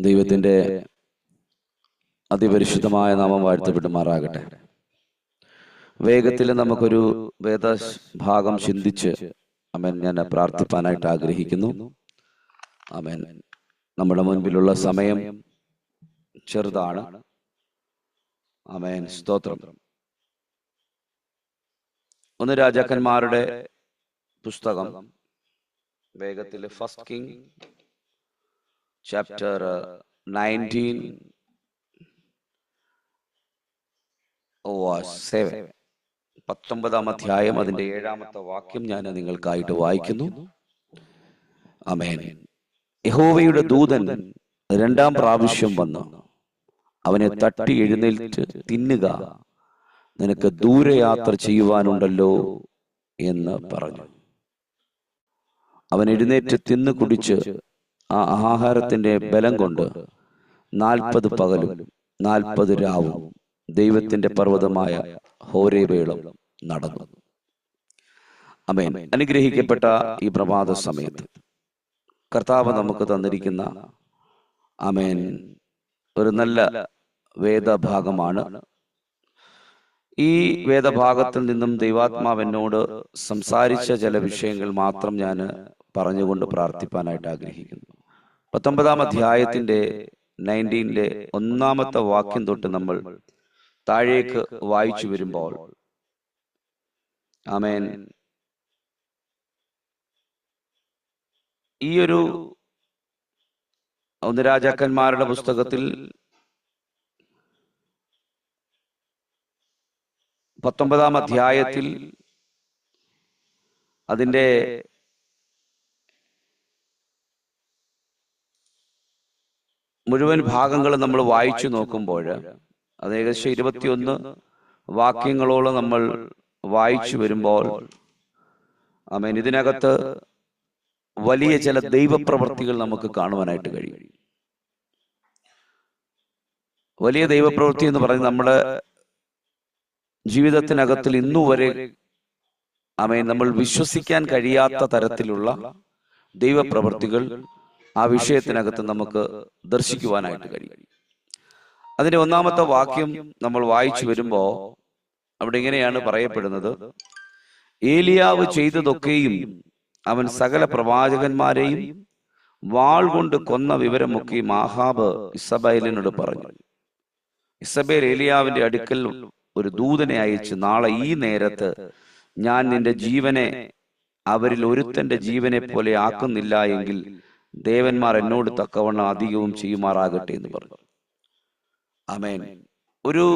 ദൈവത്തിൻ്റെ അതിപരിശുദ്ധമായ നാമം വാഴ്ത്തപ്പെടുമാറാകട്ടെ. വേഗത്തിൽ നമുക്കൊരു വേദഭാഗം ചിന്തിച്ച് ആമേൻ ഞാൻ പ്രാർത്ഥിപ്പാനായിട്ട് ആഗ്രഹിക്കുന്നു. ആമേൻ. നമ്മുടെ മുൻപിലുള്ള സമയം ചെറുതാണ്. ആമേൻ. സ്തോത്രം. ഒന്ന് രാജാക്കന്മാരുടെ പുസ്തകം വേഗത്തിൽ ഫസ്റ്റ് കിങ് ചാപ്റ്റർ 19 19 അധ്യായം അതിന്റെ 7-ാമത്തെ വാക്യം ഞാൻ നിങ്ങൾക്കായിട്ട് വായിക്കുന്നു. ആമേൻ. യഹോവയുടെ ദൂതൻ 2-ാം പ്രാവശ്യം വന്ന് അവനെ തട്ടി എഴുന്നേൽറ്റ് തിന്നുക, നിനക്ക് ദൂരയാത്ര ചെയ്യുവാനുണ്ടല്ലോ എന്ന് പറഞ്ഞു. അവൻ എഴുന്നേറ്റ് തിന്നു കുടിച്ച് ആ ആഹാരത്തിന്റെ ബലം കൊണ്ട് 40 പകലും 40 രാവും ദൈവത്തിന്റെ പർവ്വതമായ ഹോരേബിലും നടന്നു. ആമേൻ. അനുഗ്രഹിക്കപ്പെട്ട ഈ പ്രഭാത സമയത്ത് കർത്താവ് നമുക്ക് തന്നിരിക്കുന്ന ആമേൻ ഒരു നല്ല വേദഭാഗമാണ്. ഈ വേദഭാഗത്തിൽ നിന്നും ദൈവാത്മാവ് എന്നോട് സംസാരിച്ച ചില വിഷയങ്ങൾ മാത്രം ഞാൻ പറഞ്ഞുകൊണ്ട് പ്രാർത്ഥിപ്പാനായിട്ട് ആഗ്രഹിക്കുന്നു. 19-ാം അധ്യായത്തിന്റെ 19-ലെ 1-ാമത്തെ വാക്യം തൊട്ട് നമ്മൾ താഴേക്ക് വായിച്ചു വരുമ്പോൾ ആമേൻ ഈ ഒരു ഒന്ന് രാജാക്കന്മാരുടെ പുസ്തകത്തിൽ 19-ാം അധ്യായത്തിൽ അതിന്റെ മുഴുവൻ ഭാഗങ്ങൾ നമ്മൾ വായിച്ചു നോക്കുമ്പോൾ അത് ഏകദേശം 21 വാക്യങ്ങളോളം നമ്മൾ വായിച്ചു വരുമ്പോൾ ആമേൻ ഇതിനകത്ത് വലിയ ചില ദൈവപ്രവൃത്തികൾ നമുക്ക് കാണുവാനായിട്ട് കഴിയും. വലിയ ദൈവപ്രവൃത്തി എന്ന് പറയുന്നത് നമ്മുടെ ജീവിതത്തിനകത്തിൽ ഇന്നുവരെ ആമേൻ നമ്മൾ വിശ്വസിക്കാൻ കഴിയാത്ത തരത്തിലുള്ള ദൈവപ്രവൃത്തികൾ ആ വിഷയത്തിനകത്ത് നമുക്ക് ദർശിക്കുവാനായിട്ട് കഴിയും. അതിന്റെ 1-ാമത്തെ വാക്യം നമ്മൾ വായിച്ചു വരുമ്പോൾ അവിടെ ഇങ്ങനെയാണ് പറയപ്പെടുന്നത്: ഏലിയാവ് ചെയ്തതൊക്കെയും അവൻ സകല പ്രവാചകന്മാരെയും വാൾ കൊണ്ട് കൊന്ന വിവരമൊക്കെയും ആഹാബ് ഇസബേലിനോട് പറഞ്ഞു. ഇസബേൽ ഏലിയാവിന്റെ അടുക്കൽ ഒരു ദൂതനെ അയച്ച്, നാളെ ഈ നേരത്ത് ഞാൻ നിന്റെ ജീവനെ അവരിൽ ഒരുത്തന്റെ ജീവനെ പോലെ ആക്കുന്നില്ല എങ്കിൽ ദേവന്മാർ എന്നോട് തക്കവണ്ണം അധികവും ചെയ്യുമാറാകട്ടെ എന്ന് പറഞ്ഞു. ആമേൻ. ഒരു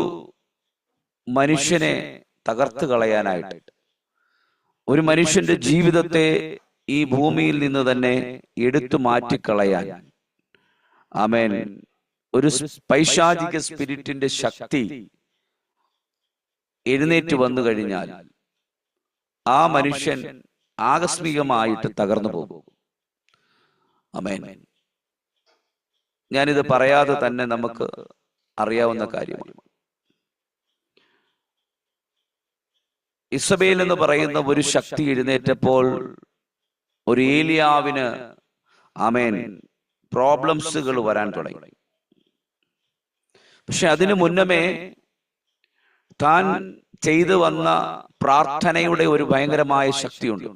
മനുഷ്യനെ തകർത്ത് കളയാനായിട്ട്, ഒരു മനുഷ്യന്റെ ജീവിതത്തെ ഈ ഭൂമിയിൽ നിന്ന് തന്നെ എടുത്തു മാറ്റിക്കളയാൻ ആമേൻ ഒരു പൈശാചിക സ്പിരിറ്റിന്റെ ശക്തി എഴുന്നേറ്റ് വന്നു കഴിഞ്ഞാൽ ആ മനുഷ്യൻ ആകസ്മികമായിട്ട് തകർന്നു പോകും. ആമേൻ. ഞാനിത് പറയാതെ തന്നെ നമുക്ക് അറിയാവുന്ന കാര്യമാണ്. ഇസബേൽ എന്ന് പറയുന്ന ഒരു ശക്തി എഴുന്നേറ്റപ്പോൾ ഒരു ഏലിയാവിന് ആമേൻ പ്രോബ്ലംസുകൾ വരാൻ തുടങ്ങി. പക്ഷെ അതിനു മുന്നമേ താൻ ചെയ്തു വന്ന പ്രാർത്ഥനയുടെ ഒരു ഭയങ്കരമായ ശക്തിയുണ്ട്.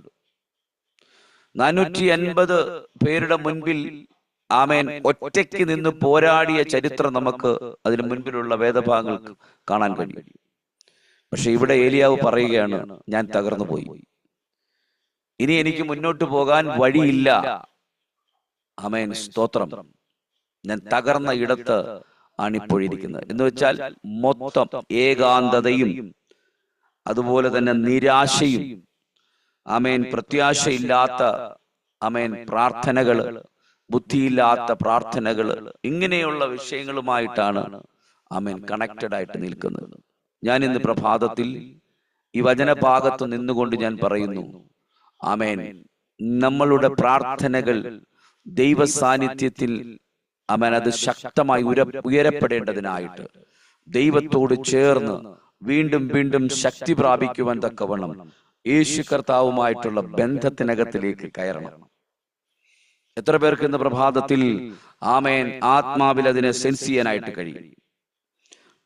450 പേരുടെ മുൻപിൽ ആമേൻ ഒറ്റയ്ക്ക് നിന്ന് പോരാടിയ ചരിത്രം നമുക്ക് അതിനു മുൻപിലുള്ള വേദഭാഗങ്ങൾക്ക് കാണാൻ കഴിയും. പക്ഷെ ഇവിടെ ഏലിയാവ് പറയുകയാണ്, ഞാൻ തകർന്നു പോയി, ഇനി എനിക്ക് മുന്നോട്ട് പോകാൻ വഴിയില്ല. ആമേൻ. സ്തോത്രം. ഞാൻ തകർന്ന ഇടത്ത് ആണിപ്പോയിരിക്കുന്നത് എന്ന് വെച്ചാൽ മൊത്തം ഏകാന്തതയും അതുപോലെ തന്നെ നിരാശയും ആമേൻ പ്രത്യാശയില്ലാത്ത ആമേൻ പ്രാർത്ഥനകള്, ബുദ്ധിയില്ലാത്ത പ്രാർത്ഥനകള്, ഇങ്ങനെയുള്ള വിഷയങ്ങളുമായിട്ടാണ് ആമേൻ കണക്റ്റഡ് ആയിട്ട് നിൽക്കുന്നത്. ഞാൻ ഇന്ന് പ്രഭാതത്തിൽ ഈ വചനഭാഗത്ത് നിന്നുകൊണ്ട് ഞാൻ പറയുന്നു, ആമേൻ നമ്മളുടെ പ്രാർത്ഥനകൾ ദൈവ സാന്നിധ്യത്തിൽ ആമേൻ അത് ശക്തമായി ഉയരപ്പെടേണ്ടതിനായിട്ട് ദൈവത്തോട് ചേർന്ന് വീണ്ടും വീണ്ടും ശക്തി പ്രാപിക്കുവാൻ തക്കവണ്ണം യേശു കർത്താവുമായിട്ടുള്ള ബന്ധത്തിനകത്തിലേക്ക് കയറണം. എത്ര പേർക്ക് ഇന്ന് പ്രഭാതത്തിൽ ആമേൻ ആത്മാവിൽ അതിനെ സെൻസ് ചെയ്യാനായിട്ട് കഴിയും?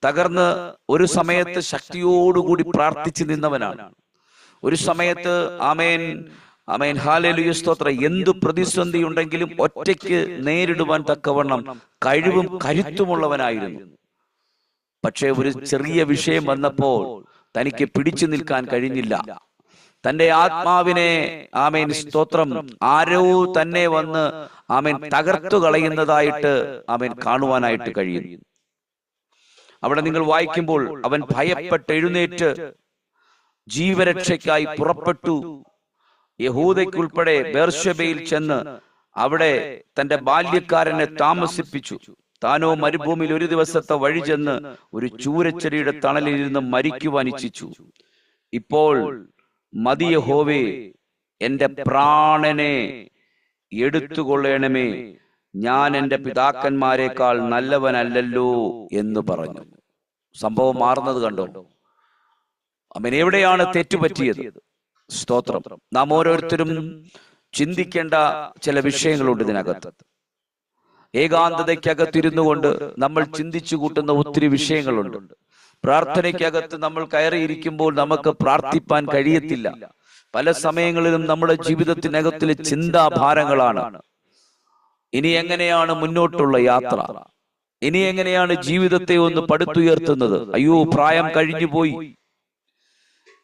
തകർന്ന് ഒരു സമയത്ത് ശക്തിയോടുകൂടി പ്രാർത്ഥിച്ചു നിന്നവനാണ്. ഒരു സമയത്ത് ആമേൻ ആമേൻ ഹല്ലേലൂയ സ്തോത്രം, എന്തു പ്രതിസന്ധി ഉണ്ടെങ്കിലും ഒറ്റയ്ക്ക് നേരിടുവാൻ തക്കവണ്ണം കഴിവും കരുത്തുമുള്ളവനായിരുന്നു. പക്ഷെ ഒരു ചെറിയ വിഷയം വന്നപ്പോൾ തനിക്ക് പിടിച്ചു നിൽക്കാൻ കഴിഞ്ഞില്ല. തന്റെ ആത്മാവിനെ ആമേൻ സ്തോത്രം ആരോ തന്നെ വന്ന് ആമേൻ തകർത്തു കളയുന്നതായിട്ട് ആമേൻ കാണുവാനായിട്ട് കഴിയുന്നു. അവിടെ നിങ്ങൾ വായിക്കുമ്പോൾ അവൻ ഭയപ്പെട്ട് എഴുന്നേറ്റ് ജീവരക്ഷയ്ക്കായി പുറപ്പെട്ടു. യഹൂദയ്ക്കുൾപ്പെടെ ബേർശബയിൽ ചെന്ന് അവിടെ തന്റെ ബാല്യക്കാരനെ താമസിപ്പിച്ചു. താനോ മരുഭൂമിയിൽ ഒരു ദിവസത്തെ വഴി ചെന്ന് ഒരു ചൂരച്ചെടിയുടെ തണലിൽ ഇരുന്ന് മരിക്കുവാൻ ഇച്ഛിച്ചു. ഇപ്പോൾ മതി യഹോവേ, എന്റെ പ്രാണനെ എടുത്തുകൊള്ളണമേ, ഞാൻ എന്റെ പിതാക്കന്മാരെക്കാൾ നല്ലവനല്ലല്ലോ എന്ന് പറഞ്ഞു. സംഭവം മാറുന്നത് കണ്ടോ? അവൻ എവിടെയാണ് തെറ്റുപറ്റിയത്? സ്തോത്രം. നാം ഓരോരുത്തരും ചിന്തിക്കേണ്ട ചില വിഷയങ്ങളുണ്ട് ഇതിനകത്ത്. ഏകാന്തതയ്ക്കകത്തിരുന്നു കൊണ്ട് നമ്മൾ ചിന്തിച്ചു കൂട്ടുന്ന ഒത്തിരി വിഷയങ്ങളുണ്ട്. പ്രാർത്ഥനയ്ക്കകത്ത് നമ്മൾ കയറിയിരിക്കുമ്പോൾ നമുക്ക് പ്രാർത്ഥിപ്പാൻ കഴിയത്തില്ല. പല സമയങ്ങളിലും നമ്മുടെ ജീവിതത്തിനകത്തിലെ ചിന്താഭാരങ്ങളാണ്. ഇനി എങ്ങനെയാണ് മുന്നോട്ടുള്ള യാത്ര? ഇനി എങ്ങനെയാണ് ജീവിതത്തെ ഒന്ന് പടുത്തുയർത്തുന്നത്? അയ്യോ, പ്രായം കഴിഞ്ഞു പോയി,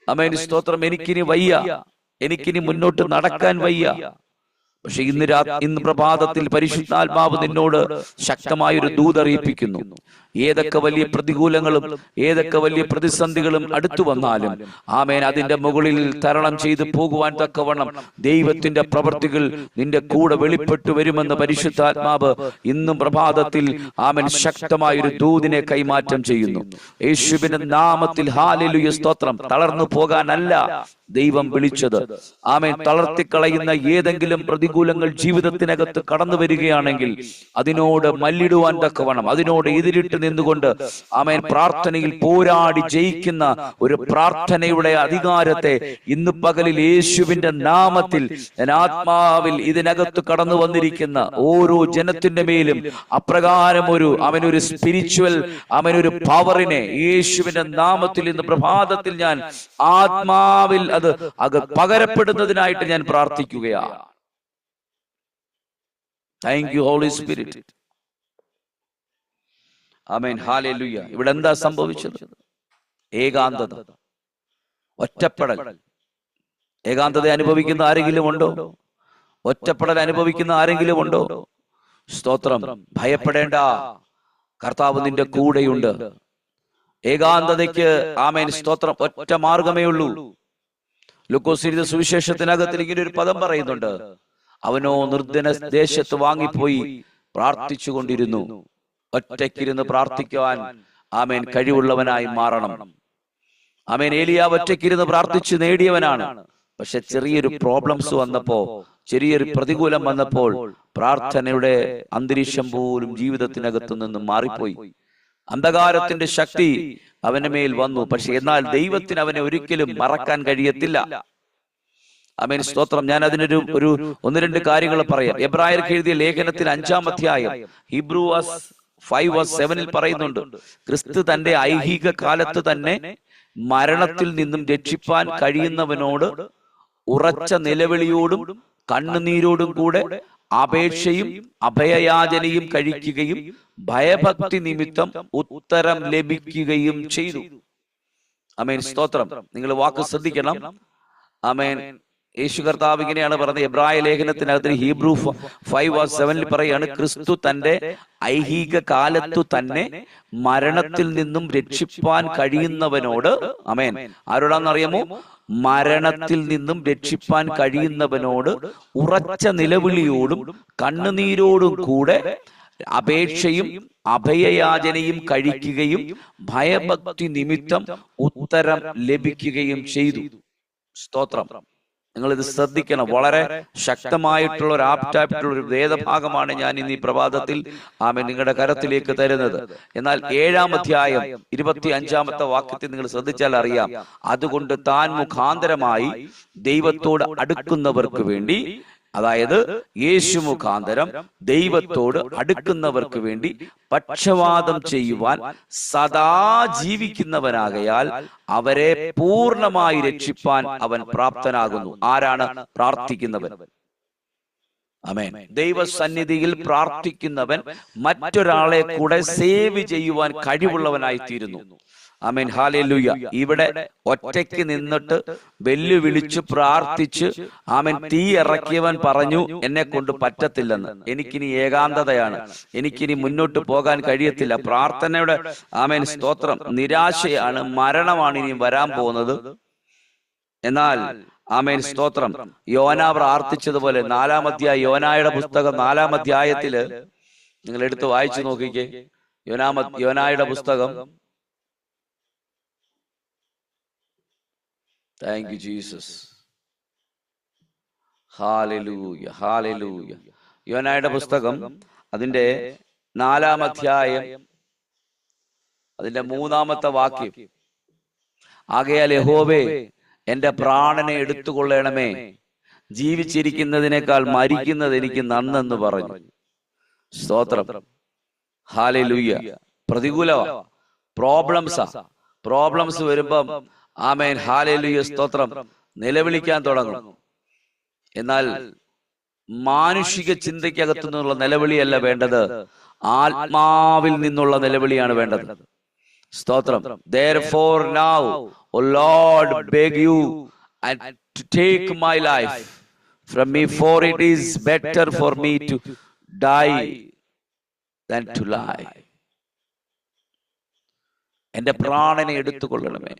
ആമേൻ സ്തോത്രം, എനിക്കിനി വയ്യ, എനിക്കിനി മുന്നോട്ട് നടക്കാൻ വയ്യ. പക്ഷെ ഇന്ന് പ്രഭാതത്തിൽ പരിശുദ്ധാത്മാവ് നിന്നോട് ശക്തമായൊരു ദൂതറിയിപ്പിക്കുന്നു. ഏതൊക്കെ വലിയ പ്രതികൂലങ്ങളും ഏതൊക്കെ വലിയ പ്രതിസന്ധികളും അടുത്തു വന്നാലും ആമേൻ അതിന്റെ മുകളിൽ തരണം ചെയ്ത് പോകുവാൻ തക്കവണ്ണം ദൈവത്തിന്റെ പ്രവൃത്തികൾ നിന്റെ കൂടെ വെളിപ്പെട്ടു വരുമെന്ന് പരിശുദ്ധാത്മാവ് ഇന്നും പ്രഭാതത്തിൽ ആമേൻ ശക്തമായൊരു ദൂതിനെ കൈമാറ്റം ചെയ്യുന്നു. യേശുവിന്റെ നാമത്തിൽ ഹല്ലേലൂയ സ്തോത്രം. തളർന്നു പോകാനല്ല ദൈവം വിളിച്ചത്. ആമേൻ തളർത്തിക്കളയുന്ന ഏതെങ്കിലും പ്രതികൂലങ്ങൾ ജീവിതത്തിനകത്ത് കടന്നു വരികയാണെങ്കിൽ അതിനോട് മല്ലിടുവാൻ തക്കവണ്ണം, അതിനോട് എതിരിട്ട് നിന്നുകൊണ്ട് ആമേൻ പ്രാർത്ഥനയിൽ പോരാടി ജയിക്കുന്ന ഒരു പ്രാർത്ഥനയുടെ അധികാരത്തെ ഇന്ന് പകലിൽ യേശുവിന്റെ നാമത്തിൽ ആത്മാവിൽ ഇതിനകത്ത് കടന്നു വന്നിരിക്കുന്ന ഓരോ ജനത്തിന്റെ മേലും അപ്രകാരം അവനൊരു സ്പിരിച്വൽ അവനൊരു പവറിനെ യേശുവിന്റെ നാമത്തിൽ ഇന്ന് പ്രഭാതത്തിൽ ഞാൻ ആത്മാവിൽ അത് പകരപ്പെടുന്നതിനായിട്ട് ഞാൻ പ്രാർത്ഥിക്കുകയാണ്. Thank you holy spirit. ആമേൻ ഹല്ലേലൂയ. ഇവിടെ എന്താ സംഭവിച്ചത്? ഏകാന്തത, ഒറ്റപ്പെടൽ. ഏകാന്തത അനുഭവിക്കുന്ന ആരെങ്കിലും ഉണ്ടോ? ഒറ്റപ്പെടൽ അനുഭവിക്കുന്ന ആരെങ്കിലും ഉണ്ടോ? സ്തോത്രം. ഭയപ്പെടേണ്ട, കർത്താവ് നിന്റെ കൂടെയുണ്ട്. ഏകാന്തതയ്ക്ക് ആമേൻ സ്തോത്രം ഒറ്റ മാർഗമേ ഉള്ളൂ. ലൂക്കോസ് എഴുതിയ സുവിശേഷത്തിനകത്ത് ഇങ്ങനെ ഒരു പദം പറയുന്നുണ്ട്. അവനോ നിർജ്ജന ദേശത്ത് വാങ്ങിപ്പോയി പ്രാർത്ഥിച്ചു കൊണ്ടിരുന്നു. ഒറ്റയ്ക്കിരുന്ന് പ്രാർത്ഥിക്കുവാൻ ആമേൻ കഴിവുള്ളവനായി മാറണം. ആമേൻ ഏലിയാവ് ഒറ്റയ്ക്കിരുന്ന് പ്രാർത്ഥിച്ചു നേടിയവനാണ്. പക്ഷെ ചെറിയൊരു പ്രോബ്ലംസ് വന്നപ്പോ, ചെറിയൊരു പ്രതികൂലം വന്നപ്പോൾ പ്രാർത്ഥനയുടെ അന്തരീക്ഷം പോലും ജീവിതത്തിനകത്തു നിന്നും മാറിപ്പോയി. അന്ധകാരത്തിന്റെ ശക്തി അവന്റെ മേൽ വന്നു. പക്ഷെ എന്നാൽ ദൈവത്തിന് അവനെ ഒരിക്കലും മറക്കാൻ കഴിയത്തില്ല. ആമേൻ സ്തോത്രം. ഞാൻ അതിനൊരു ഒന്ന് രണ്ട് കാര്യങ്ങൾ പറയാം. എബ്രായർക്ക് എഴുതിയ ലേഖനത്തിൽ 5-ാം അധ്യായം ഹീബ്രൂസ് 5:7 പറയുന്നുണ്ട്, ക്രിസ്തു തന്റെ ഐഹിക കാലത്ത് തന്നെ മരണത്തിൽ നിന്നും രക്ഷിപ്പാൻ കഴിയുന്നവനോട് ഉറച്ച നിലവിളിയോടും കണ്ണുനീരോടും കൂടെ അപേക്ഷയും അഭയയാചനയും കഴിക്കുകയും ഭയഭക്തി നിമിത്തം ഉത്തരം ലഭിക്കുകയും ചെയ്തു. ആമേൻ സ്തോത്രം. നിങ്ങൾ വാക്ക് ശ്രദ്ധിക്കണം. ആമേൻ. യേശു കർത്താവ് ഇങ്ങനെയാണ് പറഞ്ഞത്. എബ്രായ ലേഖനത്തിനകത്ത് ഹീബ്രു 5:7 പറയാണ്, ക്രിസ്തു തന്റെ ഐഹിക കാലത്തു തന്നെ മരണത്തിൽ നിന്നും രക്ഷിപ്പാൻ കഴിയുന്നവനോട്, ആമേൻ, ആരോടാന്നറിയാമോ? മരണത്തിൽ നിന്നും രക്ഷിപ്പാൻ കഴിയുന്നവനോട് ഉറച്ച നിലവിളിയോടും കണ്ണുനീരോടും കൂടെ അപേക്ഷയും അഭയയാചനയും കഴിക്കുകയും ഭയഭക്തി നിമിത്തം ഉത്തരം ലഭിക്കുകയും ചെയ്തു. സ്തോത്രം. നിങ്ങൾ ഇത് ശ്രദ്ധിക്കണം. വളരെ ശക്തമായിട്ടുള്ള ഒരു ആപ്റ്റായിട്ടുള്ള ഒരു വേദഭാഗമാണ് ഞാൻ ഇന്ന് ഈ പ്രഭാതത്തിൽ ആമേൻ നിങ്ങളുടെ കരത്തിലേക്ക് തരുന്നത്. എന്നാൽ 7-ാം അധ്യായം 25-ാമത്തെ വാക്യത്തിൽ നിങ്ങൾ ശ്രദ്ധിച്ചാൽ അറിയാം, അതുകൊണ്ട് താൻ മുഖാന്തരമായി ദൈവത്തോട് അടുക്കുന്നവർക്ക് വേണ്ടി അതായത് യേശു മുഖാന്തരം ദൈവത്തോട് അടുക്കുന്നവർക്ക് വേണ്ടി പക്ഷവാദം ചെയ്യുവാൻ സദാ ജീവിക്കുന്നവനാകയാൽ അവരെ പൂർണ്ണമായി രക്ഷിപ്പാൻ അവൻ പ്രാപ്തനാകുന്നു. ആരാണ്? പ്രാർത്ഥിക്കുന്നവൻ. ആമേൻ. ദൈവസന്നിധിയിൽ പ്രാർത്ഥിക്കുന്നവൻ മറ്റൊരാളെ കൂടെ സേവ് ചെയ്യുവാൻ കഴിവുള്ളവനായി തീരുന്നു. ആമേൻ. ഹല്ലേലൂയ. ഇവിടെ ഒറ്റയ്ക്ക് നിന്നിട്ട് വെല്ലുവിളിച്ച് പ്രാർത്ഥിച്ച് ആമേൻ തീ ഇറക്കിയവൻ പറഞ്ഞു എന്നെ കൊണ്ട് പറ്റത്തില്ലെന്ന്, എനിക്കിനി ഏകാന്തതയാണ്, എനിക്കിനി മുന്നോട്ട് പോകാൻ കഴിയത്തില്ല. പ്രാർത്ഥനയുടെ ആമേൻ സ്തോത്രം നിരാശയാണ്, മരണമാണ് ഇനി വരാൻ പോകുന്നത്. എന്നാൽ ആമേൻ സ്തോത്രം യോന പ്രാർത്ഥിച്ചതുപോലെ 4-ാം അധ്യായം, യോനായുടെ പുസ്തകം 4-ാം അധ്യായത്തില് നിങ്ങൾ എടുത്ത് വായിച്ചു നോക്കിക്കേ. യോനായുടെ പുസ്തകം. Thank you Jesus. Hallelujah, hallelujah. യോനായുടെ പുസ്തകം അതിന്റെ 4-ാം അധ്യായം അതിന്റെ 3-ാമത്തെ വാക്യം. ആകയാൽ യഹോവേ എന്റെ പ്രാണനെ എടുത്തുകൊള്ളണമേ, ജീവിച്ചിരിക്കുന്നതിനേക്കാൾ മരിക്കുന്നത് എനിക്ക് നന്നെന്ന് പറഞ്ഞു. സ്തോത്രം. ഹല്ലേലൂയ. പ്രതികൂലമാ, പ്രോബ്ലംസ് വരുമ്പം ആമേൻ ഹല്ലേലൂയ സ്തോത്രം നിലവിളിക്കാൻ തുടങ്ങും. എന്നാൽ മാനുഷിക ചിന്തയ്ക്കകത്തു നിന്നുള്ള നിലവിളിയല്ല വേണ്ടത്, ആത്മാവിൽ നിന്നുള്ള നിലവിളിയാണ് വേണ്ടത്. സ്തോത്രം. Therefore now, O Lord, beg you and to take my life from me, for it is better for me to die than to lie. എന്റെ പ്രാണനെ എടുത്തുകൊള്ളണമേ.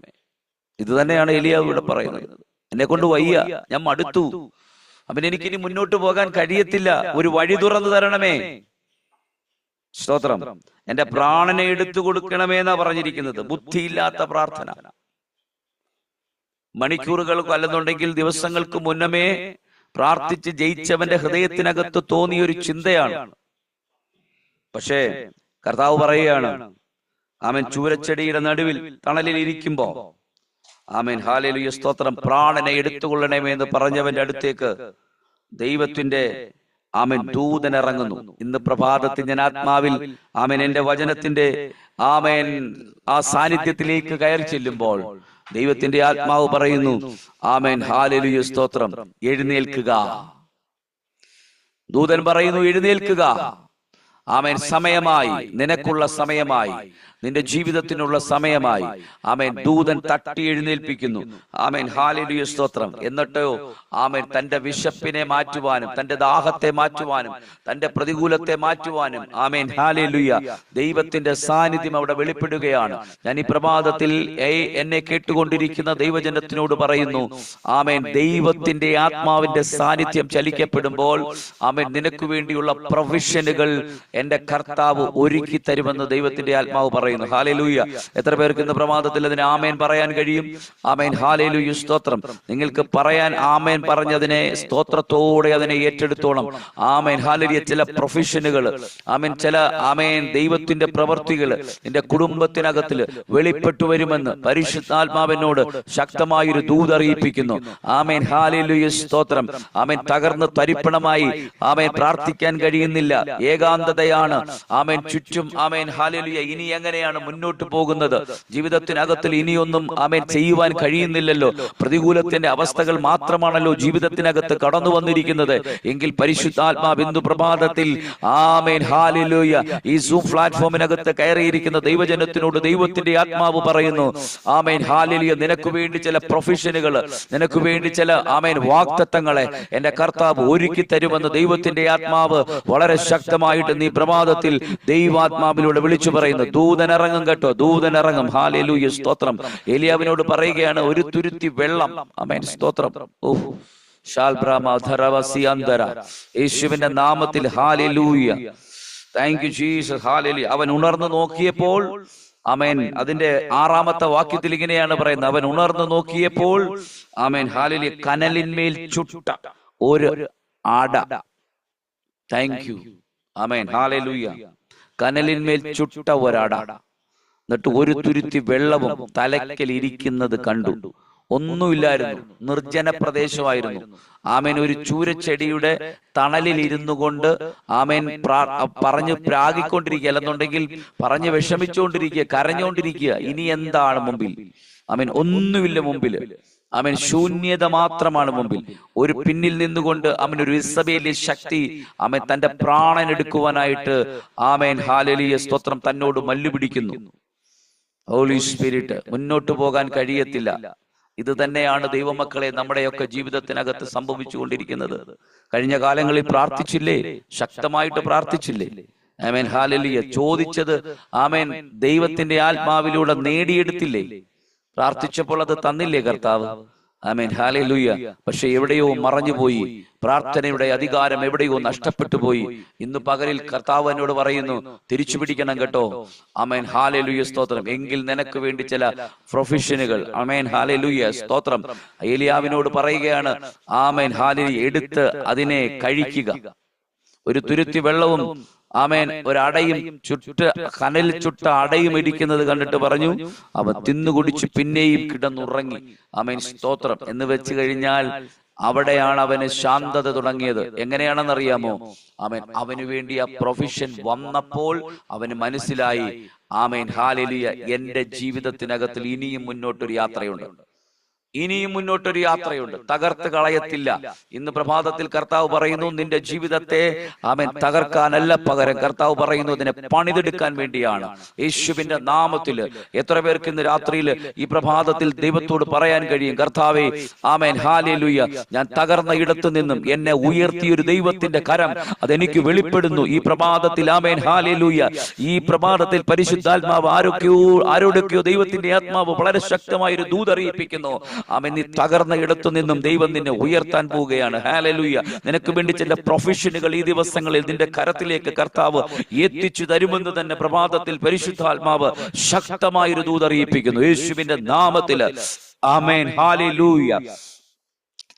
ഇത് തന്നെയാണ് എലിയാവ് ഇവിടെ പറയുന്നത്. എന്നെ കൊണ്ട് വയ്യ, ഞാൻ മടുത്തു, അവൻ എനിക്കിനി മുന്നോട്ട് പോകാൻ കഴിയത്തില്ല, ഒരു വഴി തുറന്നു തരണമേ. സ്തോത്രം. എന്റെ പ്രാണനെ എടുത്തു കൊടുക്കണമേ എന്നാ പറഞ്ഞിരിക്കുന്നത്. ബുദ്ധിയില്ലാത്ത പ്രാർത്ഥന. മണിക്കൂറുകൾക്ക് അല്ലെന്നുണ്ടെങ്കിൽ ദിവസങ്ങൾക്ക് മുന്നമേ പ്രാർത്ഥിച്ച് ജയിച്ചവന്റെ ഹൃദയത്തിനകത്ത് തോന്നിയൊരു ചിന്തയാണ്. പക്ഷേ കർത്താവ് പറയുകയാണ്, ആമേൻ, ചൂരച്ചെടിയുടെ നടുവിൽ തണലിൽ ഇരിക്കുമ്പോ ആമേൻ ഹല്ലേലൂയ സ്തോത്രം പ്രാണനെ എടുത്തുകൊള്ളണമേ എന്ന് പറഞ്ഞവന്റെ അടുത്തേക്ക് ദൈവത്തിന്റെ ആമേൻ ദൂതൻ ഇറങ്ങുന്നു. ഇന്ന് പ്രഭാതത്തിൽ ഞാൻ ആത്മാവിൽ ആമേൻ എന്റെ വചനത്തിന്റെ ആമേൻ ആ സാന്നിധ്യത്തിലേക്ക് കയറി ചെല്ലുമ്പോൾ ദൈവത്തിന്റെ ആത്മാവ് പറയുന്നു, ആമേൻ ഹല്ലേലൂയ സ്തോത്രം, എഴുന്നേൽക്കുക. ദൂതൻ പറയുന്നു, എഴുന്നേൽക്കുക. ആമേൻ, സമയമായി, നിനക്കുള്ള സമയമായി, നിന്റെ ജീവിതത്തിനുള്ള സമയമായി. ആമേൻ. ദൂതൻ തട്ടി എഴുന്നേൽപ്പിക്കുന്നു. ആമേൻ ഹല്ലേലൂയ സ്തോത്രം. എന്നിട്ടോ ആമേൻ തന്റെ വിശപ്പിനെ മാറ്റുവാനും തന്റെ ദാഹത്തെ മാറ്റുവാനും തന്റെ പ്രതികൂലത്തെ മാറ്റുവാനും ആമേൻ ഹല്ലേലൂയ ദൈവത്തിന്റെ സാന്നിധ്യം അവിടെ വെളിപ്പെടുകയാണ്. ഞാൻ ഈ പ്രഭാതത്തിൽ എന്നെ കേട്ടുകൊണ്ടിരിക്കുന്ന ദൈവജനത്തിനോട് പറയുന്നു, ആമേൻ, ദൈവത്തിന്റെ ആത്മാവിന്റെ സാന്നിധ്യം ചലിക്കപ്പെടുമ്പോൾ ആമേൻ നിനക്ക് വേണ്ടിയുള്ള പ്രൊവിഷനുകൾ എന്റെ കർത്താവ് ഒരുക്കി തരുമെന്ന് ദൈവത്തിന്റെ ആത്മാവ് പറയുന്നു. ഹല്ലേലൂയ. എത്ര പേർക്ക് ഇന്ന് പ്രഭാതത്തിൽ അതിന് ആമേൻ പറയാൻ കഴിയും? ആമേൻ ഹല്ലേലൂയ സ്തോത്രം. നിങ്ങൾക്ക് പറയാൻ ആമേൻ പറഞ്ഞതിനെ സ്തോത്രത്തോടെ അതിനെ ഏറ്റെടുത്തോളം. Amen hallelujah. ചില പ്രൊഫഷനുകൾ ആമേൻ, ചില ആമേൻ ദൈവത്തിന്റെ പ്രവൃത്തികൾ നിന്റെ കുടുംബത്തിനകത്തിൽ വെളിപ്പെട്ടു വരുമെന്ന് പരിശുദ്ധാത്മാവിനോട് ശക്തമായൊരു ദൂത് അറിയിപ്പിക്കുന്നു. ആമേൻ ഹല്ലേലൂയ സ്തോത്രം. ആമേൻ തകർന്ന് തരിപ്പണമായി ആമേൻ പ്രാർത്ഥിക്കാൻ കഴിയുന്നില്ല, ഏകാന്തതയാണ് ആമേൻ ചുറ്റും. Amen hallelujah. ഇനി എങ്ങനെയാണ് മുന്നോട്ട് പോകുന്നത്? ജീവിതത്തിനകത്തിൽ ഇനിയൊന്നും ആമേൻ ചെയ്യുവാൻ കഴിയുന്നില്ലല്ലോ. പ്രതികൂലത്തിന്റെ അവസ്ഥകൾ മാത്രമാണല്ലോ ജീവിതത്തിനകത്ത് കടന്നു വന്നിരിക്കുന്നത്. എങ്കിൽ പരിശുദ്ധാത്മാവ് ഇന്ന് പ്രഭാതത്തിൽ ആമേൻ ഹല്ലേലൂയ ഈ സൂം പ്ലാറ്റ്ഫോമിനകത്ത് കയറിയിരിക്കുന്ന ദൈവജനത്തിനോട് ദൈവത്തിന്റെ ആത്മാവ് പറയുന്നു, ആമേൻ ഹല്ലേലൂയ, നിനക്ക് വേണ്ടി ചില പ്രൊഫഷനുകൾ, നിനക്ക് വേണ്ടി ചില ആമേൻ വാഗ്ദത്തങ്ങളെ എന്റെ കർത്താവ് ഒരുക്കി തരുമെന്ന് ദൈവത്തിന്റെ ആത്മാവ് വളരെ ശക്തമായിട്ട് നീ പ്രഭാതത്തിൽ ദൈവാത്മാവിലൂടെ വിളിച്ചു പറയുന്നു. ദൂതൻ ഇറങ്ങും കേട്ടോ, ദൂതൻ ഇറങ്ങും. ഹല്ലേലൂയ സ്തോത്രം. എലിയാവിനോട് പറയുകയാണ്, ഒരു തുരുത്തി വെള്ളം. ആമേൻ സ്തോത്രം. യേശുവിന്റെ നാമത്തിൽ hallelujah. Thank you Jesus. Hallelujah. അവൻ ഉണർന്നു നോക്കിയപ്പോൾ ആമേൻ അതിന്റെ 6-ാമത്തെ വാക്യത്തിൽ ഇങ്ങനെയാണ് പറയുന്നത്, അവൻ ഉണർന്നു നോക്കിയപ്പോൾ ആമേൻ ഹല്ലേലൂയ കനലിന്മേൽ ചുട്ട ഒരു ആട. Thank you. Amen hallelujah. കനലിന്മേൽ ചുട്ട ഒരാട. എന്നിട്ട് ഒരു തുരുത്തി വെള്ളവും തലയ്ക്കൽ ഇരിക്കുന്നത് കണ്ടു. ഒന്നുമില്ലായിരുന്നു, നിർജ്ജന പ്രദേശമായിരുന്നു. ആമേൻ ഒരു ചൂരച്ചെടിയുടെ തണലിൽ ഇരുന്നു കൊണ്ട് ആമേൻ പറഞ്ഞ് പ്രാഗിക്കൊണ്ടിരിക്കുക, അല്ലെന്നുണ്ടെങ്കിൽ പറഞ്ഞ് വിഷമിച്ചുകൊണ്ടിരിക്കുക, കരഞ്ഞുകൊണ്ടിരിക്കുക. ഇനി എന്താണ് മുമ്പിൽ? ആമേൻ ഒന്നുമില്ല മുമ്പിൽ. ആമേൻ ശൂന്യത മാത്രമാണ് മുമ്പിൽ. ഒരു പിന്നിൽ നിന്നുകൊണ്ട് അവൻ ഒരു ഇസബേലിയ ശക്തി ആമേൻ തന്റെ പ്രാണൻ എടുക്കുവാനായിട്ട് ആമേൻ ഹല്ലേലൂയ സ്തോത്രം തന്നോട് മല്ലുപിടിക്കുന്നു. ഹോളി സ്പിരിറ്റ്, മുന്നോട്ട് പോകാൻ കഴിയത്തില്ല. ഇത് തന്നെയാണ് ദൈവമക്കളെ നമ്മുടെയൊക്കെ ജീവിതത്തിനകത്ത് സംഭവിച്ചുകൊണ്ടിരിക്കുന്നത്. കഴിഞ്ഞ കാലങ്ങളിൽ പ്രാർത്ഥിച്ചില്ലേ? ശക്തമായിട്ട് പ്രാർത്ഥിച്ചില്ലേ? Amen hallelujah. ചോദിച്ചത് ആമേൻ ദൈവത്തിന്റെ ആത്മാവിലൂടെ നേടിയെടുത്തില്ലേ? പ്രാർത്ഥിച്ചപ്പോൾ അത് തന്നില്ലേ കർത്താവ്? Amen hallelujah. പക്ഷെ എവിടെയോ മറഞ്ഞുപോയി, പ്രാർത്ഥനയുടെ അധികാരം എവിടെയോ നഷ്ടപ്പെട്ടു പോയി. ഇന്ന് പകലിൽ കർത്താവ് എന്നോട് പറയുന്നു, തിരിച്ചു പിടിക്കണം കേട്ടോ. ആമേൻ ഹല്ലേലൂയ സ്തോത്രം. എങ്കിൽ നിനക്ക് വേണ്ടി ചില പ്രൊഫഷനുകൾ ആമേൻ ഹല്ലേലൂയ സ്തോത്രം ഏലിയാവിനോട് പറയുകയാണ്, ആമേൻ ഹല്ലേലൂയ എടുത്ത് അതിനെ കഴിക്കുക. ഒരു തുരുത്തി വെള്ളവും ആമേൻ ഒരടയും കനലിൽ ചുട്ട അടയും ഇരിക്കുന്നത് കണ്ടിട്ട് പറഞ്ഞു, അവൻ തിന്നുകുടിച്ച് പിന്നെയും കിടന്നുറങ്ങി. ആമേൻ സ്തോത്രം. എന്ന് വെച്ച് കഴിഞ്ഞാൽ അവിടെയാണ് അവന് ശാന്തത തുടങ്ങിയത്. എങ്ങനെയാണെന്നറിയാമോ? ആമേൻ അവന് വേണ്ടി ആ പ്രൊഫഷൻ വന്നപ്പോൾ അവന് മനസ്സിലായി, ആമേൻ ഹല്ലേലൂയ, എന്റെ ജീവിതത്തിനകത്തിൽ ഇനിയും മുന്നോട്ടൊരു യാത്രയുണ്ട്, ഇനിയും മുന്നോട്ടൊരു യാത്രയുണ്ട്. തകർത്ത് കളയത്തില്ല. ഇന്ന് പ്രഭാതത്തിൽ കർത്താവ് പറയുന്നു, നിന്റെ ജീവിതത്തെ ആമേൻ തകർക്കാനല്ല, പകരം കർത്താവ് പറയുന്നു അതിനെ പണിതെടുക്കാൻ വേണ്ടിയാണ്. യേശുവിന്റെ നാമത്തിൽ എത്ര പേർക്ക് ഇന്ന് രാത്രിയിൽ ഈ പ്രഭാതത്തിൽ ദൈവത്തോട് പറയാൻ കഴിയും, കർത്താവേ ആമേൻ ഹല്ലേലൂയ, ഞാൻ തകർന്ന ഇടത്തു നിന്നും എന്നെ ഉയർത്തിയൊരു ദൈവത്തിന്റെ കരം അതെനിക്ക് വെളിപ്പെടുന്നു ഈ പ്രഭാതത്തിൽ. Amen hallelujah. ഈ പ്രഭാതത്തിൽ പരിശുദ്ധാത്മാവ് ആരോടൊക്കെയോ ദൈവത്തിന്റെ ആത്മാവ് വളരെ ശക്തമായ ഒരു ദൂതറിയിപ്പിക്കുന്നു. ആമേൻ നീ തകർന്ന ഇടത്തു നിന്നും ദൈവം നിന്നെ ഉയർത്താൻ പോവുകയാണ്. ഹല്ലേലൂയ. നിനക്ക് വേണ്ടി ചില പ്രൊഫഷനുകൾ ഈ ദിവസങ്ങളിൽ നിന്റെ കരത്തിലേക്ക് കർത്താവ് എത്തിച്ചു തരുമെന്ന് തന്നെ പ്രഭാതത്തിൽ പരിശുദ്ധാത്മാവ് ശക്തമായൊരു ദൂതറിയിപ്പിക്കുന്നു യേശുവിന്റെ നാമത്തിൽ. ആമേൻ ഹല്ലേലൂയ.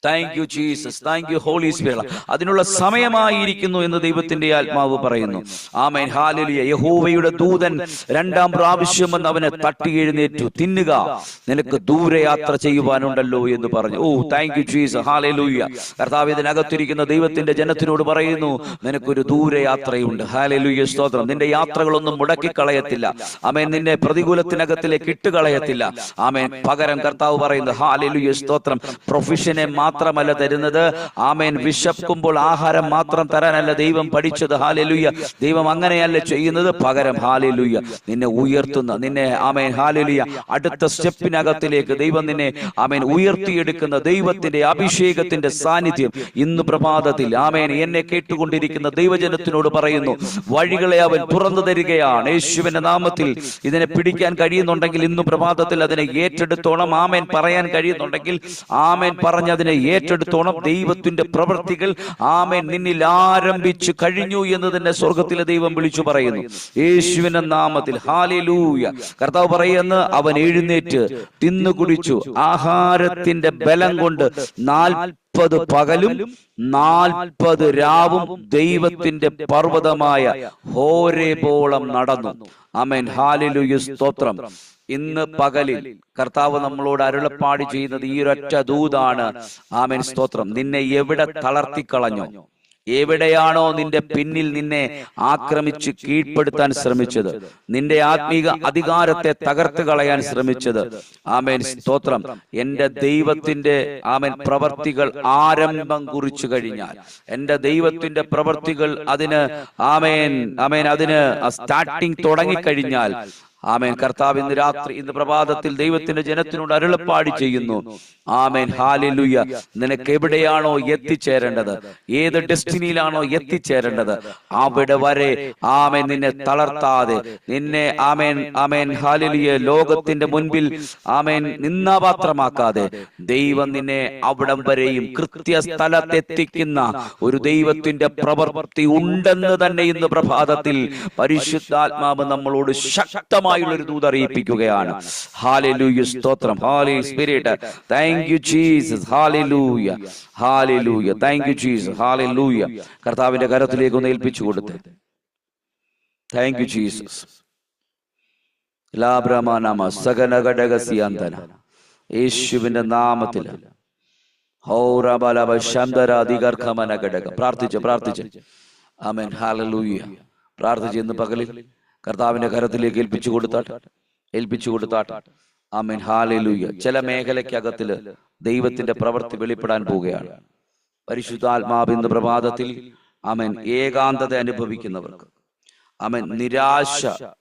Thank you Jesus, thank you holy spirit. അതിനുള്ള സമയമായിരിക്കുന്നു എന്ന് ദൈവത്തിന്റെ ആത്മാവ് പറയുന്നു. ആമേൻ ഹല്ലേലൂയ. യഹോവയുടെ ദൂതൻ രണ്ടാം പ്രാവശ്യം വന്ന് അവനെ തട്ടി എഴുന്നേറ്റു, തിന്നുക, നിനക്ക് ദൂരയാത്ര ചെയ്യുവാനുണ്ടല്ലോ എന്ന് പറഞ്ഞു. ഓ താങ്ക് യു ജീസസ്, ഹല്ലേലൂയ. കർത്താവ് ഇതിനകത്തിരിക്കുന്ന ദൈവത്തിന്റെ ജനത്തിനോട് പറയുന്നു, നിനക്കൊരു ദൂരയാത്രയുണ്ട്. ഹല്ലേലൂയ സ്തോത്രം. നിന്റെ യാത്രകളൊന്നും മുടക്കിക്കളയത്തില്ല. ആമേൻ നിന്നെ പ്രതികൂലത്തിനകത്തിലേക്ക് ഇട്ടുകളയത്തില്ല. ആമേൻ പകരം കർത്താവ് പറയുന്നു, ഹല്ലേലൂയ സ്തോത്രം, പ്രൊഫഷനെ മാത്രമല്ല തരുന്നത്. ആമേൻ വിശക്കുമ്പോൾ ആഹാരം മാത്രം തരാനല്ല ദൈവം പഠിച്ചത്. ഹല്ലേലൂയ. ദൈവം അങ്ങനെയല്ല ചെയ്യുന്നത്. പകരം ഹല്ലേലൂയ നിന്നെ ഉയർത്തുന്ന, നിന്നെ ആമേൻ ഹല്ലേലൂയ അടുത്ത സ്റ്റെപ്പിനകത്തിലേക്ക് ദൈവം നിന്നെ ആമേൻ ഉയർത്തിയെടുക്കുന്ന ദൈവത്തിന്റെ അഭിഷേകത്തിന്റെ സാന്നിധ്യം ഇന്ന് പ്രഭാതത്തിൽ ആമേൻ എന്നെ കേട്ടുകൊണ്ടിരിക്കുന്ന ദൈവജനത്തിനോട് പറയുന്നു, വഴികളെ അവൻ തുറന്നു തരികയാണ് യേശുവിന്റെ നാമത്തിൽ. ഇതിനെ പിടിക്കാൻ കഴിയുന്നുണ്ടെങ്കിൽ ഇന്ന് പ്രഭാതത്തിൽ അതിനെ ഏറ്റെടുത്തോണം. ആമേൻ പറയാൻ കഴിയുന്നുണ്ടെങ്കിൽ ആമേൻ പറഞ്ഞതിനെ ഏറ്റെടുത്തോണം. ദൈവത്തിന്റെ പ്രവൃത്തികൾ ആമേൻ നിന്നിൽ ആരംഭിച്ചു കഴിഞ്ഞു എന്ന് തന്നെ സ്വർഗത്തിലെ ദൈവം വിളിച്ചു പറയുന്നു യേശുവിന്റെ നാമത്തിൽ. ഹല്ലേലൂയ. കർത്താവ് പറയുന്നു, അവൻ എഴുന്നേറ്റ് തിന്നു കുടിച്ചു, ആഹാരത്തിന്റെ ബലം കൊണ്ട് 40 പകലും 40 രാവും ദൈവത്തിന്റെ പർവ്വതമായ ഹോരേബോളം നടന്നു. ആമേൻ ഹല്ലേലൂയ സ്തോത്രം. ഇന്ന് പകലിൽ കർത്താവ് നമ്മളോട് അരുളപ്പാടി ചെയ്യുന്നത് ഈ ഒരൊറ്റ ദൂതാണ്. ആമേൻ സ്തോത്രം. നിന്നെ എവിടെ തളർത്തിക്കളഞ്ഞോ, എവിടെയാണോ നിന്റെ പിന്നിൽ നിന്നെ ആക്രമിച്ച് കീഴ്പ്പെടുത്താൻ ശ്രമിച്ചത്, നിന്റെ ആത്മീക അധികാരത്തെ തകർത്ത് കളയാൻ ശ്രമിച്ചത്, ആമേൻ സ്തോത്രം, എന്റെ ദൈവത്തിന്റെ ആമേൻ പ്രവർത്തികൾ ആരംഭം കുറിച്ചു കഴിഞ്ഞാൽ, എന്റെ ദൈവത്തിന്റെ പ്രവർത്തികൾ അതിന് ആമേൻ ആമേൻ അതിന് സ്റ്റാർട്ടിങ് തുടങ്ങിക്കഴിഞ്ഞാൽ, ആമേൻ കർത്താവ് ഇന്ന് രാത്രി ഇന്ന് പ്രഭാതത്തിൽ ദൈവത്തിന്റെ ജനത്തിനോട് അരുളപ്പാടി ചെയ്യുന്നു. Amen hallelujah. നിനക്ക് എവിടെയാണോ എത്തിച്ചേരേണ്ടത്, ഏത് ഡെസ്റ്റിനിയിലാണോ എത്തിച്ചേരേണ്ടത്, അവിടെ വരെ ആമേൻ നിന്നെ തളർത്താതെ, നിന്നെ ആമേൻ ആമേൻ ഹല്ലേലൂയ ലോകത്തിന്റെ മുൻപിൽ ആമേൻ നിന്നാപാത്രമാക്കാതെ ദൈവം നിന്നെ അവിടം വരെയും കൃത്യസ്ഥലത്തെത്തിക്കുന്ന ഒരു ദൈവത്തിന്റെ പ്രവൃത്തി ഉണ്ടെന്ന് തന്നെ ഇന്ന് പ്രഭാതത്തിൽ പരിശുദ്ധാത്മാവ് നമ്മളോട് ശക്തമായി ഒരു ദൂത് അറിയിപ്പിക്കുകയാണ്. ഹല്ലേലൂയ സ്തോത്രം. Holy spirit, thank you Jesus. Hallelujah ഹല്ലേലൂയ. Thank you Jesus. ഹല്ലേലൂയ. കർത്താവിന്റെ കരത്തിലേക്ക് ഒന്ന് ഏൽപ്പിച്ചു കൊടുത്ത്. Thank you Jesus. യേശുവിന്റെ നാമത്തിൽ. പ്രാർത്ഥിച്ച് ആമേൻ. ഹല്ലേലൂയ. പ്രാർത്ഥിച്ച് ഇന്ന് പകലിൽ കർത്താവിന്റെ കരത്തിലേക്ക് ഏൽപ്പിച്ചു കൊടുത്താട്ടെ. ആമേൻ. ഹല്ലേലൂയ. ചില മേഖലയ്ക്കകത്തില് ദൈവത്തിന്റെ പ്രവൃത്തി വെളിപ്പെടാൻ പോവുകയാണ്. പരിശുദ്ധാത്മാവ് ഇന്ന് പ്രഭാതത്തിൽ ആമേൻ ഏകാന്തത അനുഭവിക്കുന്നവർക്ക്, ആമേൻ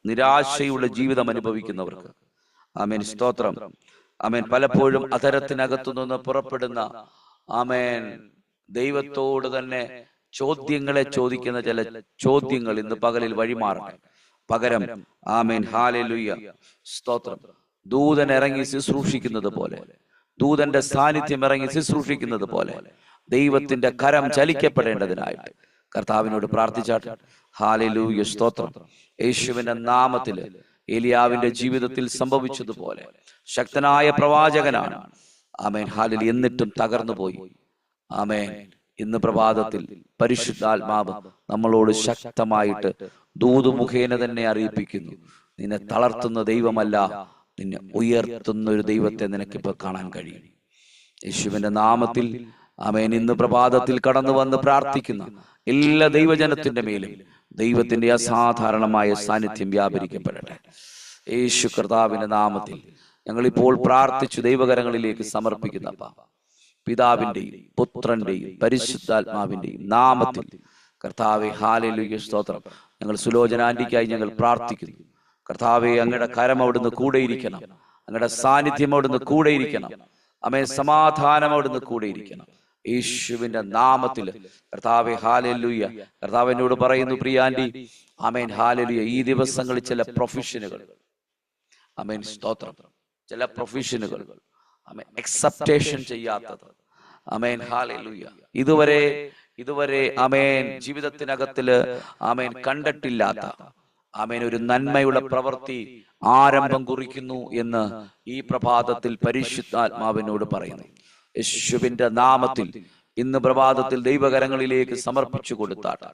നിരാശയുള്ള ജീവിതം അനുഭവിക്കുന്നവർക്ക്, ആമേൻ സ്തോത്രം, ആമേൻ പലപ്പോഴും അധരത്തിനകത്തു നിന്ന് പുറപ്പെടുന്ന ആമേൻ ദൈവത്തോട് തന്നെ ചോദ്യങ്ങളെ ചോദിക്കുന്ന ചില ചോദ്യങ്ങൾ ഇന്ന് പകലിൽ വഴിമാറണം. പകരം ആമേൻ ഹല്ലേലൂയ സ്തോത്രം, ദൂതൻ ഇറങ്ങി ശുശ്രൂഷിക്കുന്നത് പോലെ, ദൂതന്റെ സാന്നിധ്യം ഇറങ്ങി ശുശ്രൂഷിക്കുന്നത് പോലെ ദൈവത്തിന്റെ കരം ചലിക്കപ്പെടേണ്ടതിനായിട്ട് കർത്താവിനോട് പ്രാർത്ഥിച്ചാട്ടെ. ഹല്ലേലൂയ സ്തോത്രം. യേശുവിന്റെ നാമത്തില് ഏലിയാവിന്റെ ജീവിതത്തിൽ സംഭവിച്ചതുപോലെ ശക്തനായ പ്രവാചകനാണ്. ആമേൻ. ഹല്ലേലൂയ. എന്നിട്ടും തകർന്നു പോയി. ആമേൻ. ഇന്ന് പ്രഭാതത്തിൽ പരിശുദ്ധാത്മാവ് നമ്മളോട് ശക്തമായിട്ട് ദൂത് മുഖേന തന്നെ അറിയിപ്പിക്കുന്നു, നിന്നെ തളർത്തുന്ന ദൈവമല്ല, നിന്നെ ഉയർത്തുന്ന ഒരു ദൈവത്തെ നിനക്കിപ്പോൾ കാണാൻ കഴിയും. യേശുവിന്റെ നാമത്തിൽ ആമേൻ. ഇന്ന് പ്രഭാതത്തിൽ കടന്നു വന്ന് പ്രാർത്ഥിക്കുന്ന എല്ലാ ദൈവജനത്തിന്റെ മേലും ദൈവത്തിന്റെ അസാധാരണമായ സാന്നിധ്യം വ്യാപരിക്കപ്പെടട്ടെ. യേശു കർത്താവിന്റെ നാമത്തിൽ ഞങ്ങളിപ്പോൾ പ്രാർത്ഥിച്ചു ദൈവകരങ്ങളിലേക്ക് സമർപ്പിക്കുന്ന പിതാവിന്റെയും പുത്രന്റെയും പരിശുദ്ധാത്മാവിന്റെയും നാമത്തിൽ കർത്താവെ ഹല്ലേലൂയ സ്തോത്രം. ഞങ്ങൾ സുലോചന ആന്റിക്കായി ഞങ്ങൾ പ്രാർത്ഥിക്കുന്നു. കർത്താവെ, അങ്ങയുടെ കരം അവിടുന്ന് കൂടെയിരിക്കണം, അങ്ങയുടെ സാന്നിധ്യം അവിടുന്ന് കൂടെയിരിക്കണം. ആമേൻ. സമാധാനം അവിടുന്ന് കൂടെയിരിക്കണം. യേശുവിന്റെ നാമത്തിൽ കർത്താവെ ഹല്ലേലൂയ. കർത്താവ് എന്നോട് പറയുന്നു, പ്രിയാന്റി ആമേൻ ഹല്ലേലൂയ, ഈ ദിവസങ്ങളിൽ ചില പ്രൊഫഷനുകൾ ആമേൻ സ്തോത്രം, ചില പ്രൊഫഷനുകൾ ആമേൻ എക്സെപ്റ്റേഷൻ ചെയ്യാത്തത് ആമേൻ ഹല്ലേലൂയ ഇതുവരെ ആമേൻ ജീവിതത്തിനകത്തില് ആമേൻ കണ്ടിട്ടില്ലാത്ത ആമേൻ ഒരു നന്മയുടെ പ്രവൃത്തി ആരംഭം കുറിക്കുന്നു എന്ന് ഈ പ്രഭാതത്തിൽ പരിശുദ്ധാത്മാവിനോട് പറയുന്നു. യേശുവിന്റെ നാമത്തിൽ ഇന്ന് പ്രഭാതത്തിൽ ദൈവകരങ്ങളിലേക്ക് സമർപ്പിച്ചു കൊടുത്താട്ടെ.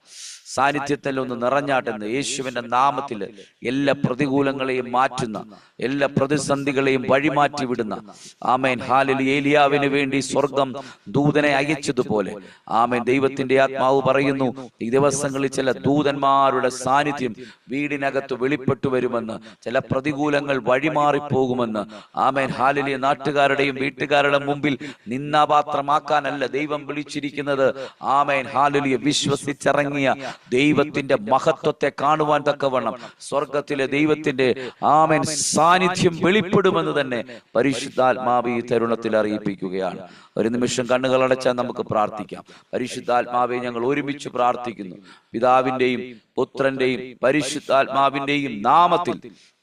സാന്നിധ്യത്തിൽ ഒന്ന് നിറഞ്ഞാട്ടെന്ന് യേശുവിന്റെ നാമത്തിൽ എല്ലാ പ്രതികൂലങ്ങളെയും മാറ്റുന്ന, എല്ലാ പ്രതിസന്ധികളെയും വഴിമാറ്റി വിടുന്ന ആമേൻ ഹല്ലേലൂയ. ഏലിയാവിന് വേണ്ടി സ്വർഗം ദൂതനെ അയച്ചതുപോലെ ആമേൻ ദൈവത്തിന്റെ ആത്മാവ് പറയുന്നു, ഈ ദിവസങ്ങളിൽ ചില ദൂതന്മാരുടെ സാന്നിധ്യം വീടിനകത്ത് വെളിപ്പെട്ടു വരുമെന്ന്, ചില പ്രതികൂലങ്ങൾ വഴിമാറിപ്പോകുമെന്ന് ആമേൻ ഹല്ലേലൂയ. നാട്ടുകാരുടെയും വീട്ടുകാരുടെ മുമ്പിൽ നിന്നാപാത്രമാക്കാനല്ല ദൈവം വിളിച്ചിരിക്കുന്നത്. Amen hallelujah. വിശ്വസിച്ചിറങ്ങിയ ദൈവത്തിന്റെ മഹത്വത്തെ കാണുവാൻ തക്കവണ്ണം സ്വർഗത്തിലെ ദൈവത്തിന്റെ ആമേൻ സാന്നിധ്യം വെളിപ്പെടുമെന്ന് തന്നെ പരിശുദ്ധാത്മാവ് ഈ തരുണത്തിൽ അറിയിപ്പിക്കുകയാണ്. ഒരു നിമിഷം കണ്ണുകൾ അടച്ചാൽ നമുക്ക് പ്രാർത്ഥിക്കാം. പരിശുദ്ധാത്മാവെ, ഞങ്ങൾ ഒരുമിച്ച് പ്രാർത്ഥിക്കുന്നു. പിതാവിന്റെയും പുത്രന്റെയും പരിശുദ്ധാത്മാവിന്റെയും നാമത്തിൽ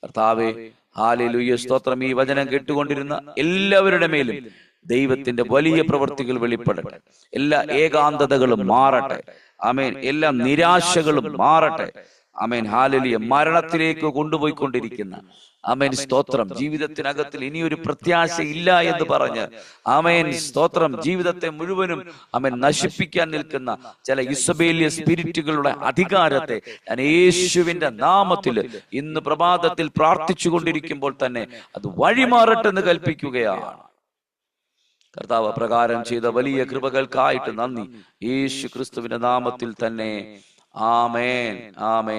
കർത്താവേ ഹല്ലേലൂയ സ്തോത്രം. ഈ വചനം കേട്ടുകൊണ്ടിരുന്ന എല്ലാവരുടെ മേലും ദൈവത്തിന്റെ വലിയ പ്രവൃത്തികൾ വെളിപ്പെടട്ടെ. എല്ലാ ഏകാന്തതകളും മാറട്ടെ. ആമേൻ. എല്ലാ നിരാശകളും മാറട്ടെ. Amen hallelujah. മരണത്തിലേക്ക് കൊണ്ടുപോയിക്കൊണ്ടിരിക്കുന്ന ആമേൻ സ്തോത്രം ജീവിതത്തിനകത്തിൽ ഇനിയൊരു പ്രത്യാശ ഇല്ല എന്ന് പറഞ്ഞ് ആമേൻ സ്തോത്രം ജീവിതത്തെ മുഴുവനും ആമേൻ നശിപ്പിക്കാൻ നിൽക്കുന്ന ചില ഇസബേലിയ സ്പിരിറ്റുകളുടെ അധികാരത്തെ ഞാൻ യേശുവിന്റെ നാമത്തിൽ ഇന്ന് പ്രഭാതത്തിൽ പ്രാർത്ഥിച്ചു കൊണ്ടിരിക്കുമ്പോൾ തന്നെ അത് വഴിമാറട്ടെന്ന് കൽപ്പിക്കുകയാണ്. കർത്താവ് പ്രകാരം ചെയ്ത വലിയ കൃപകൾക്കായിട്ട് നന്ദി. യേശു ക്രിസ്തുവിന്റെ നാമത്തിൽ തന്നെ ആമേൻ, ആമേൻ.